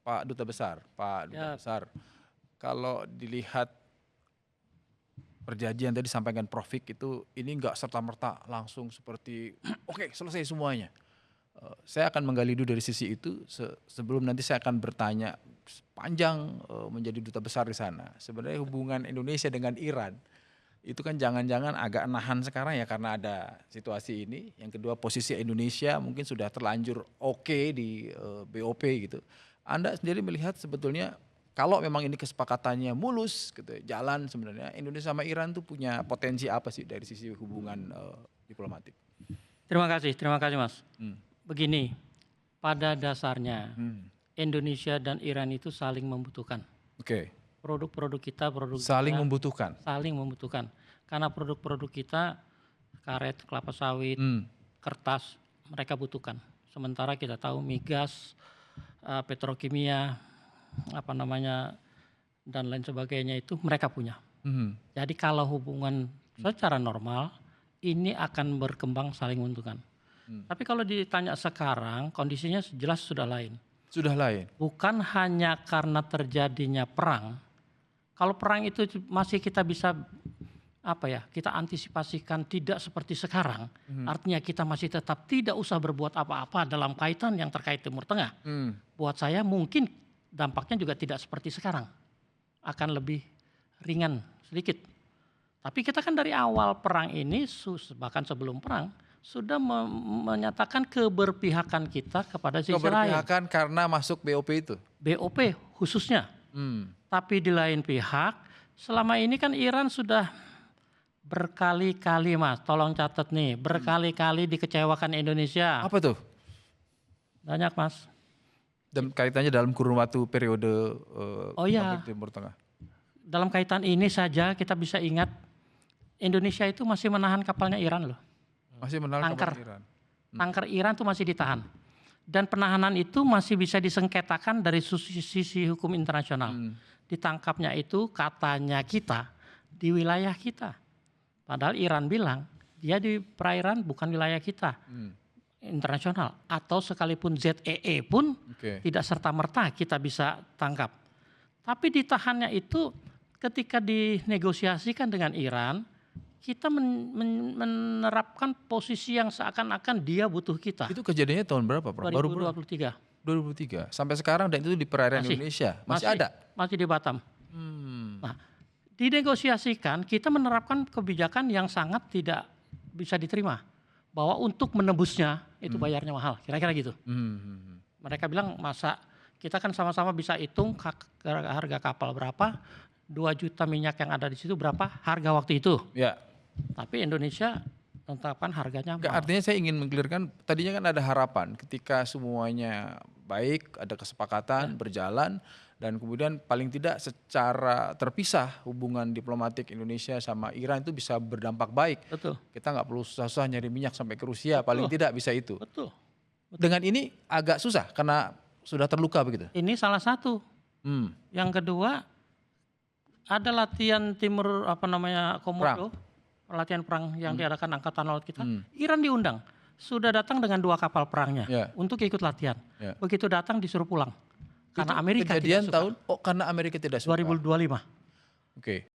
Pak Duta Ya, Besar, kalau dilihat perjanjian tadi sampaikan Prof. Fik itu, ini enggak serta-merta langsung seperti oke selesai semuanya. Saya akan menggali dulu dari sisi itu sebelum nanti saya akan bertanya panjang menjadi duta besar di sana. Sebenarnya hubungan Indonesia dengan Iran itu kan jangan-jangan agak nahan sekarang ya karena ada situasi ini. Yang kedua posisi Indonesia mungkin sudah terlanjur oke di BOP gitu. Anda sendiri melihat sebetulnya kalau memang ini kesepakatannya mulus gitu, jalan sebenarnya Indonesia sama Iran tuh punya potensi apa sih dari sisi hubungan diplomatik? terima kasih Mas. Hmm. Begini, pada dasarnya Hmm. Indonesia dan Iran itu saling membutuhkan. Oke. Produk-produk kita, Saling membutuhkan. saling membutuhkan. Karena produk-produk kita, karet, kelapa sawit, Hmm. kertas, mereka butuhkan. Sementara kita tahu migas, petrokimia, dan lain sebagainya itu mereka punya. Hmm. Jadi kalau hubungan secara normal, ini akan berkembang saling menguntungkan. Tapi kalau ditanya sekarang, kondisinya jelas sudah lain. Sudah lain. Bukan hanya karena terjadinya perang. Kalau perang itu masih kita bisa kita antisipasikan tidak seperti sekarang. Artinya kita masih tetap tidak usah berbuat apa-apa dalam kaitan yang terkait Timur Tengah. Buat saya mungkin dampaknya juga tidak seperti sekarang. Akan lebih ringan sedikit. Tapi kita kan dari awal perang ini, bahkan sebelum perang, sudah menyatakan keberpihakan kita kepada sisi lain. Keberpihakan karena masuk BOP itu? BOP khususnya. Tapi di lain pihak, selama ini kan Iran sudah berkali-kali Mas, tolong catat nih, berkali-kali dikecewakan Indonesia. Apa tuh? Banyak Mas. Dan kaitannya dalam kurun waktu periode konflik Timur Tengah. Dalam kaitan ini saja kita bisa ingat Indonesia itu masih menahan kapalnya Iran loh. Masih menahan kapal Iran. Tanker Iran itu masih ditahan. Dan penahanan itu masih bisa disengketakan dari sisi hukum internasional. Ditangkapnya itu katanya kita di wilayah kita. Padahal Iran bilang dia di perairan bukan wilayah kita. Internasional. Atau sekalipun ZEE pun tidak serta-merta kita bisa tangkap. Tapi ditahannya itu ketika dinegosiasikan dengan Iran, kita menerapkan posisi yang seakan-akan dia butuh kita. Itu kejadiannya tahun berapa, Prof? 2023. 2023. Sampai sekarang dan itu di perairan Indonesia. Masih ada? Masih di Batam. Nah, dinegosiasikan kita menerapkan kebijakan yang sangat tidak bisa diterima. Bahwa untuk menebusnya itu bayarnya mahal. Kira-kira gitu. Mereka bilang masa kita kan sama-sama bisa hitung harga kapal berapa, 2 juta minyak yang ada di situ berapa harga waktu itu. Ya. Tapi Indonesia menetapkan harganya mahal. Artinya saya ingin mengklirkan, tadinya kan ada harapan ketika semuanya baik, ada kesepakatan, berjalan, dan kemudian paling tidak secara terpisah hubungan diplomatik Indonesia sama Iran itu bisa berdampak baik. Betul. Kita nggak perlu susah-susah nyari minyak sampai ke Rusia, paling tidak bisa itu. Betul. Dengan ini agak susah karena sudah terluka begitu. Ini salah satu. Yang kedua ada latihan timur Komodo, latihan perang yang diadakan angkatan laut kita. Iran diundang, sudah datang dengan 2 kapal perangnya untuk ikut latihan. Begitu datang disuruh pulang karena itu Amerika kejadian tidak suka. karena Amerika tidak suka. 2025. Oke.